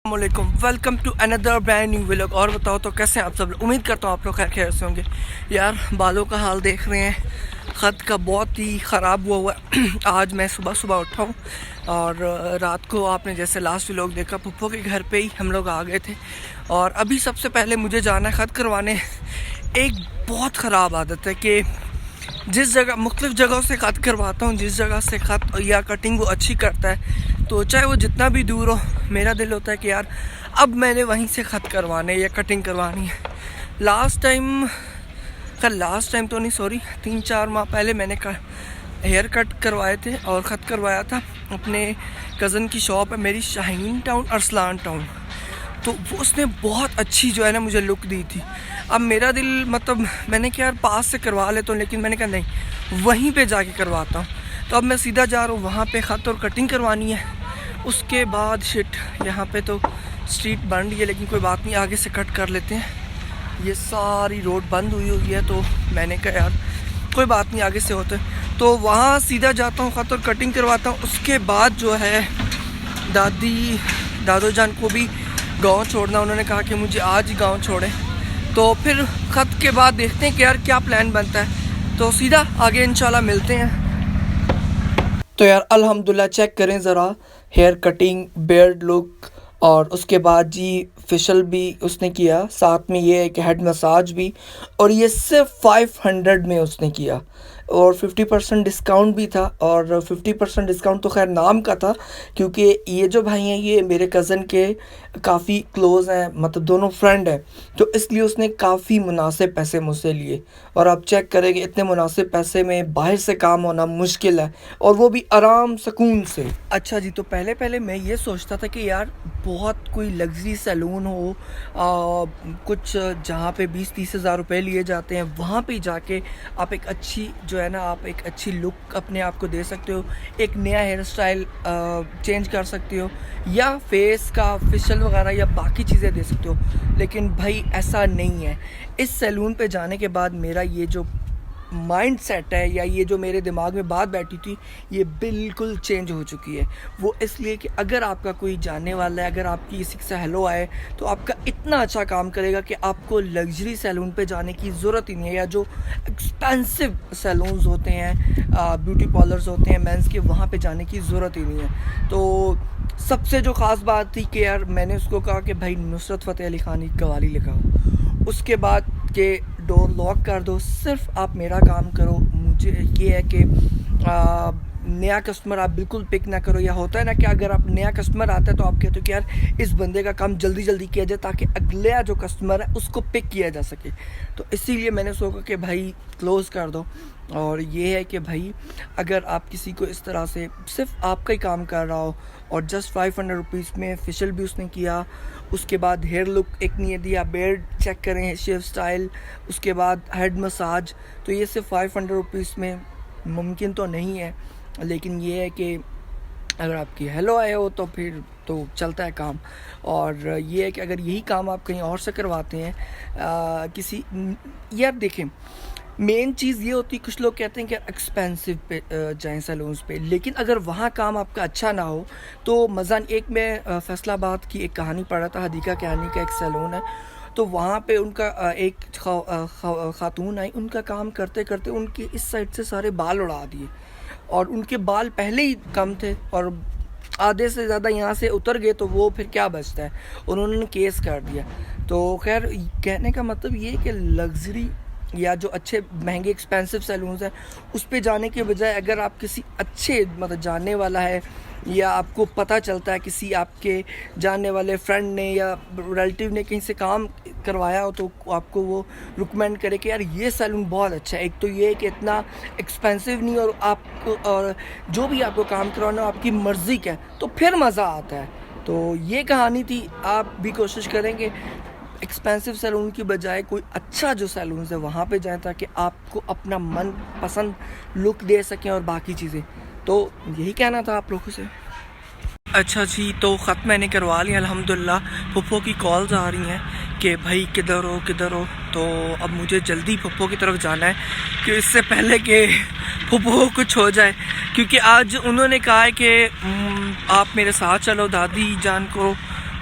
अस्सलामुअलैकुम, welcome to another brand new vlog. और बताओ तो कैसे हैं आप सब लोग। उम्मीद करता हूँ आप लोग खैर खैर से होंगे। यार बालों का हाल देख रहे हैं, ख़त का बहुत ही ख़राब हुआ है। आज मैं सुबह सुबह उठा हूँ और रात को आपने जैसे लास्ट व्लॉग देखा, पप्पो के घर पे ही हम लोग आ गए थे। और अभी सबसे पहले मुझे जाना है ख़त करवाने। एक बहुत ख़राब आदत है कि जिस जगह मुख्तलिफ़ जगहों से ख़त करवाता हूँ, जिस जगह से ख़त या कटिंग वो अच्छी करता है, तो चाहे वो जितना भी दूर हो, मेरा दिल होता है कि यार अब मैंने वहीं से ख़त करवाने या कटिंग करवानी है। लास्ट टाइम तो नहीं, सॉरी, 3-4 माह पहले मैंने हेयर कट करवाए थे और ख़त करवाया था। अपने कज़न की शॉप है मेरी, शाहीन टाउन अरसलान टाउन, तो वो उसने बहुत अच्छी जो है ना मुझे लुक दी थी। अब मेरा दिल मतलब मैंने क्या यार पास से करवा लेता हूँ, लेकिन मैंने कहा नहीं, वहीं पे जाके करवाता हूँ। तो अब मैं सीधा जा रहा हूँ वहाँ पे, ख़त और कटिंग करवानी है। उसके बाद शिट, यहाँ पे तो स्ट्रीट बंद है, लेकिन कोई बात नहीं, आगे से कट कर लेते हैं। ये सारी रोड बंद हुई हुई है, तो मैंने कहा यार कोई बात नहीं, आगे से होते। तो वहाँ सीधा जाता हूँ, ख़त और कटिंग करवाता हूँ। उसके बाद जो है दादो जान को भी गांव छोड़ना, उन्होंने कहा कि मुझे आज ही गांव छोड़ें। तो फिर ख़त के बाद देखते हैं कि यार क्या प्लान बनता है, तो सीधा आगे इंशाल्लाह मिलते हैं। तो यार अल्हम्दुलिल्लाह चेक करें ज़रा, हेयर कटिंग, बियर्ड लुक, और उसके बाद जी फेशियल भी उसने किया, साथ में ये एक हेड मसाज भी, और ये सिर्फ 500 में उसने किया। और 50% डिस्काउंट भी था। और 50% डिस्काउंट तो खैर नाम का था, क्योंकि ये जो भाई हैं ये मेरे कज़न के काफ़ी क्लोज़ हैं, मतलब दोनों फ्रेंड हैं, तो इसलिए उसने काफ़ी मुनासिब पैसे मुझसे लिए। और आप चेक करेंगे इतने मुनासिब पैसे में बाहर से काम होना मुश्किल है, और वो भी आराम सुकून से। अच्छा जी, तो पहले पहले मैं ये सोचता था कि यार बहुत कोई लग्जरी सैलून हो, कुछ जहाँ पे 20-30 हज़ार रुपये लिए जाते हैं, वहाँ पे जाके आप एक अच्छी जो है ना, आप एक अच्छी लुक अपने आप को दे सकते हो, एक नया हेयर स्टाइल चेंज कर सकते हो, या फेस का फेशियल वगैरह या बाकी चीज़ें दे सकते हो। लेकिन भाई ऐसा नहीं है। इस सैलून पे जाने के बाद मेरा ये जो माइंड सेट है, या ये जो मेरे दिमाग में बात बैठी थी, ये बिल्कुल चेंज हो चुकी है। वो इसलिए कि अगर आपका कोई जानने वाला है, अगर आपकी किसी से हेलो आए, तो आपका इतना अच्छा काम करेगा कि आपको लग्जरी सैलून पे जाने की ज़रूरत ही नहीं है, या जो एक्सपेंसिव सैलून्स होते हैं, ब्यूटी पार्लर्स होते हैं मेंस के, वहाँ पे जाने की ज़रूरत ही नहीं है। तो सबसे जो ख़ास बात थी कि यार मैंने उसको कहा कि भाई नुसरत फ़तेह अली खान की कवाली लिखाओ। उसके बाद के डोर लॉक कर दो, सिर्फ आप मेरा काम करो। मुझे ये है कि नया कस्टमर आप बिल्कुल पिक ना करो। या होता है ना कि अगर आप नया कस्टमर आता है तो आप कहते हो कि यार इस बंदे का काम जल्दी जल्दी किया जाए, ताकि अगला जो कस्टमर है उसको पिक किया जा सके। तो इसीलिए मैंने सोचा कि भाई क्लोज़ कर दो। और ये है कि भाई अगर आप किसी को इस तरह से सिर्फ आपका ही काम कर रहा हो, और जस्ट 500 रुपीज़ में फेशियल भी उसने किया, उसके बाद हेयर लुक एक नहीं दिया, बेड चेक करें, शेव स्टाइल, उसके बाद हेड मसाज, तो ये सिर्फ 500 रुपीज़ में मुमकिन तो नहीं है। लेकिन ये है कि अगर आपकी हेलो आए हो तो फिर तो चलता है काम। और ये है कि अगर यही काम आप कहीं और से करवाते हैं, किसी, यार देखें, मेन चीज़ ये होती है, कुछ लोग कहते हैं कि एक्सपेंसिव पे जाएं सैलून्स पे, लेकिन अगर वहाँ काम आपका अच्छा ना हो तो मज़ा। एक मैं फैसलाबाद की एक कहानी पढ़ा था, हदीका कहानी का एक सैलून है, तो वहाँ पे उनका एक खातून आई, उनका काम करते करते उनके इस साइड से सारे बाल उड़ा दिए, और उनके बाल पहले ही कम थे और आधे से ज़्यादा यहाँ से उतर गए, तो वो फिर क्या बचता है, उन्होंने केस कर दिया। तो खैर कहने का मतलब ये कि लग्जरी या जो अच्छे महंगे एक्सपेंसिव सैलून्स हैं उस पे जाने के बजाय, अगर आप किसी अच्छे मतलब जानने वाला है, या आपको पता चलता है किसी आपके जानने वाले फ्रेंड ने या रिलेटिव ने कहीं से काम करवाया हो, तो आपको वो रिकमेंड करे कि यार ये सैलून बहुत अच्छा है। एक तो ये है कि इतना एक्सपेंसिव नहीं, और आपको और जो भी आपको काम करवाना हो आपकी मर्ज़ी का है, तो फिर मज़ा आता है। तो ये कहानी थी। आप भी कोशिश करेंगे एक्सपेंसिव सैलून की बजाय कोई अच्छा जो सैलून है वहाँ पे जाएं, ताकि आपको अपना मन पसंद लुक दे सकें और बाकी चीज़ें। तो यही कहना था आप लोगों से। अच्छा जी, तो ख़त मैंने करवा लिया अल्हम्दुलिल्लाह। पप्पो की कॉल्स आ रही हैं कि भाई किधर हो किधर हो। तो अब मुझे जल्दी पप्पो की तरफ जाना है, कि इससे पहले कि पप्पो को कुछ हो जाए, क्योंकि आज उन्होंने कहा है कि आप मेरे साथ चलो दादी जान को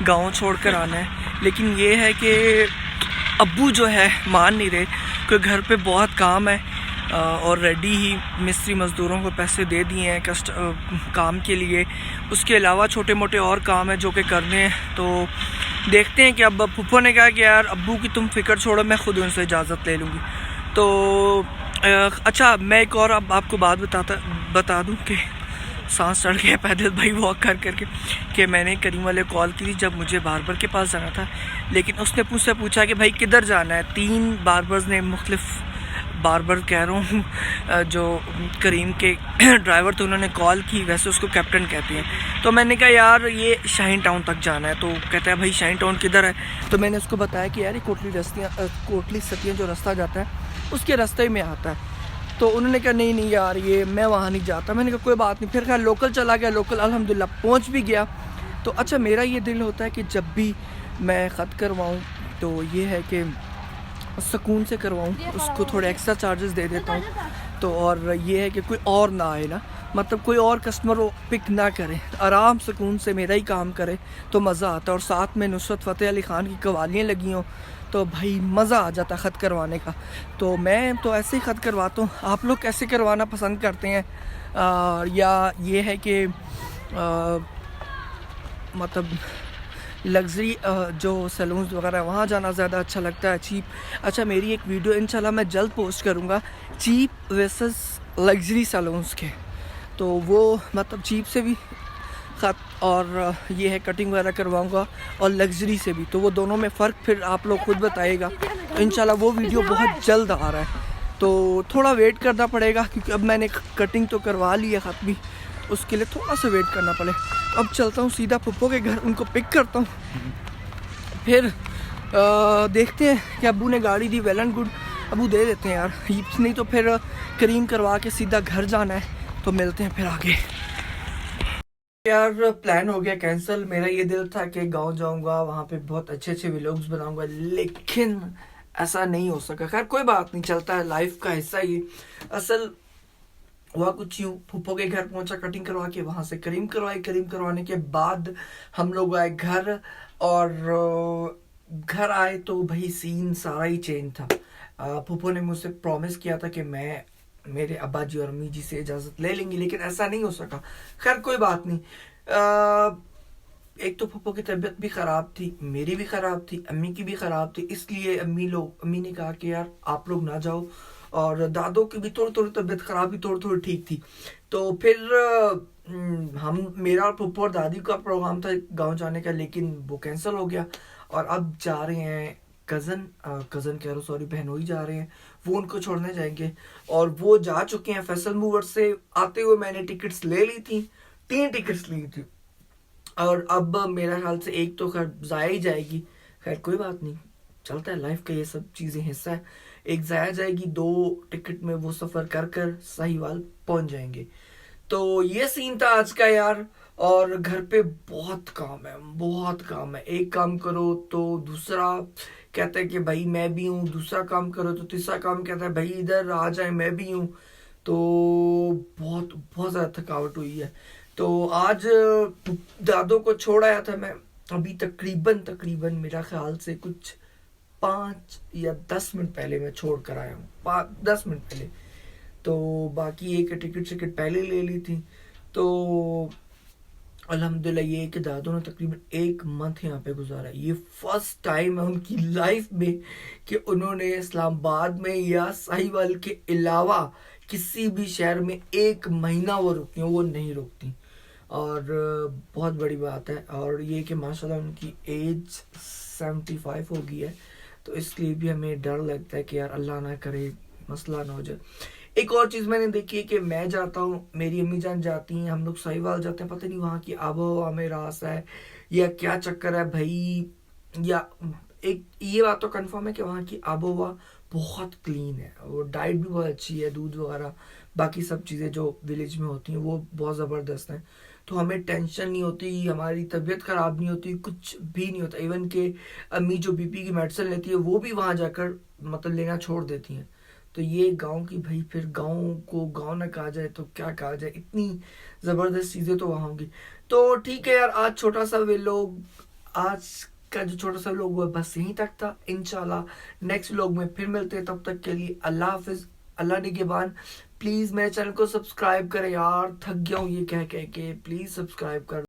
गांव छोड़कर आना है, लेकिन ये है कि अब्बू जो है मान नहीं रहे, क्योंकि घर पे बहुत काम है और रेडी ही मिस्त्री मज़दूरों को पैसे दे दिए हैं काम के लिए। उसके अलावा छोटे मोटे और काम है जो कि करने हैं। तो देखते हैं कि अब फूफो ने कहा कि यार अब्बू की तुम फिक्र छोड़ो, मैं ख़ुद उनसे इजाज़त ले लूँगी। तो अच्छा, मैं एक और अब आपको बात बता दूँ कि सांस चढ़ गया पैदल भाई वॉक कर करके, कि मैंने करीम वाले कॉल की थी जब मुझे बार्बर के पास जाना था, लेकिन उसने मुझसे पूछा कि भाई किधर जाना है। 3 बार्बर्स ने, मुख्तलिफ बार्बर कह रहा हूँ, जो करीम के ड्राइवर थे, उन्होंने कॉल की, वैसे उसको कैप्टन कहते हैं। तो मैंने कहा यार ये शाहीन टाउन तक जाना है। तो कहता है भाई शाहीन टाउन किधर है। तो मैंने उसको बताया कि यार ये कोटली सतियाँ जो रास्ता जाता है उसके रास्ते में आता है। तो उन्होंने कहा नहीं यार ये मैं वहाँ नहीं जाता। मैंने कहा कोई बात नहीं। फिर खैर लोकल चला गया, लोकल अल्हम्दुलिल्लाह पहुँच भी गया। तो अच्छा, मेरा ये दिल होता है कि जब भी मैं ख़त करवाऊँ तो ये है कि सुकून से करवाऊँ, उसको थोड़े एक्स्ट्रा चार्जेस दे देता हूँ। तो और ये है कि कोई और ना आए ना, मतलब कोई और कस्टमर वो पिक ना करे, आराम सुकून से मेरा ही काम करे तो मज़ा आता है। और साथ में नुसरत फ़तेह अली ख़ान की कवालियाँ लगी हों तो भाई मज़ा आ जाता है ख़त करवाने का। तो मैं तो ऐसे ही ख़त करवाता हूँ। आप लोग कैसे करवाना पसंद करते हैं? या ये है कि मतलब लग्जरी जो सैलून्स वगैरह वहाँ जाना ज़्यादा अच्छा लगता है, चीप? अच्छा, मेरी एक वीडियो इंशाल्लाह मैं जल्द पोस्ट करूँगा चीप वर्सेस लग्जरी सैलून्स के। तो वो मतलब चीप से भी ख़त और ये है कटिंग वगैरह करवाऊँगा, और लग्जरी से भी। तो वो दोनों में फ़र्क फिर आप लोग खुद बताइएगा। तो इंशाल्लाह वो वीडियो बहुत जल्द आ रहा है। तो थोड़ा वेट करना पड़ेगा, क्योंकि अब मैंने कटिंग तो करवा ली है, ख़त भी, उसके लिए थोड़ा सा वेट करना पड़े। अब चलता हूँ सीधा पप्पो के घर, उनको पिक करता हूँ। फिर देखते हैं कि अब्बू ने गाड़ी दी, वेल एंड गुड, अब्बू दे देते हैं यार, नहीं तो फिर करीम करवा के सीधा घर जाना है। तो मिलते हैं फिर आगे। यार प्लान हो गया कैंसिल। मेरा ये दिल था कि गांव जाऊंगा, वहाँ पे बहुत अच्छे अच्छे व्लॉग्स बनाऊंगा, लेकिन ऐसा नहीं हो सका। खैर कोई बात नहीं, चलता है, लाइफ का हिस्सा ये। असल हुआ कुछ यूँ, फूफो के घर पहुंचा कटिंग करवा के, वहां से करीम करवाई, करीम करवाने के बाद हम लोग आए घर, और घर आए तो भाई सीन सारा ही चेंज था। फूफो ने मुझसे प्रॉमिस किया था कि मैं मेरे अब्बा जी और अम्मी जी से इजाज़त ले लेंगी, लेकिन ऐसा नहीं हो सका। खैर कोई बात नहीं। एक तो फूफो की तबीयत भी ख़राब थी, मेरी भी ख़राब थी, अम्मी की भी ख़राब थी, इसलिए अम्मी ने कहा कि यार आप लोग ना जाओ। और दादों की भी थोड़ी थोड़ी तबीयत ख़राब थी, थोड़ी थोड़ी ठीक थी। तो फिर हम मेरा और फूफो और दादी का प्रोग्राम था गांव जाने का, लेकिन वो कैंसिल हो गया। और अब जा रहे हैं कज़न कह रहा हूँ, सॉरी, बहनोई जा रहे हैं, वो उनको छोड़ने जाएंगे। और वो जा चुके हैं फैसल मूवर से। आते हुए मैंने टिकट्स ले ली थी, 3 टिकट्स ली थी, और अब मेरा ख्याल से एक तो खैर ज़ाया ही जाएगी। खैर कोई बात नहीं, चलता है, लाइफ का ये सब चीज़ें हिस्सा है। एक ज़ाया जाएगी, 2 टिकट में वो सफ़र कर कर साहिवाल पहुंच जाएंगे। तो ये सीन था आज का यार। और घर पे बहुत काम है, बहुत काम है। एक काम करो तो दूसरा कहता है कि भाई मैं भी हूँ, दूसरा काम करो तो तीसरा काम कहता है भाई इधर आ जाए, मैं भी हूँ। तो बहुत बहुत ज़्यादा थकावट हुई है। तो आज दादों को छोड़ आया था मैं, अभी तकरीबन मेरा ख्याल से कुछ 5 या 10 मिनट पहले मैं छोड़ कर आया हूँ, 10 मिनट पहले। तो बाकी एक टिकट पहले ले ली थी। तो अल्हम्दुलिल्लाह ये कि दादों ने तकरीबन 1 मंथ यहाँ पे गुजारा। ये फर्स्ट टाइम है उनकी लाइफ में कि उन्होंने इस्लामाबाद में या साहिवाल के अलावा किसी भी शहर में 1 महीना वो रुकती हैं, वो नहीं रुकती। और बहुत बड़ी बात है। और ये कि माशाल्लाह उनकी एज 75 हो गई है, तो इसलिए भी हमें डर लगता है कि यार अल्लाह ना करे मसला ना हो जाए। एक और चीज़ मैंने देखी है कि मैं जाता हूँ, मेरी अम्मी जान जाती हैं, हम लोग साहिवाल जाते हैं, पता नहीं वहाँ की आबो हवा में रास है या क्या चक्कर है भाई। या एक ये बात तो कंफर्म है कि वहाँ की आबो हवा बहुत क्लीन है, और डाइट भी बहुत अच्छी है, दूध वगैरह बाकी सब चीज़ें जो विलेज में होती हैं वो बहुत ज़बरदस्त हैं। तो हमें टेंशन नहीं होती, हमारी तबीयत ख़राब नहीं होती, कुछ भी नहीं होता। इवन के अम्मी जो बीपी की मेडिसिन लेती है वो भी वहाँ जाकर मतलब लेना छोड़ देती हैं। तो ये गांव की भाई, फिर गांव को गांव ना कहा जाए तो क्या कहा जाए, इतनी ज़बरदस्त चीज़ें तो वहाँ होंगी। तो ठीक है यार, आज छोटा सा वे लोग आज का जो छोटा सा व्लॉग हुआ बस यहीं तक था। इंशाल्लाह नेक्स्ट व्लॉग में फिर मिलते हैं, तब तक के लिए अल्लाह हाफिज, अल्लाह निगहबान। प्लीज मेरे चैनल को सब्सक्राइब करें यार, थक गया हूँ ये कह कह के, प्लीज सब्सक्राइब कर।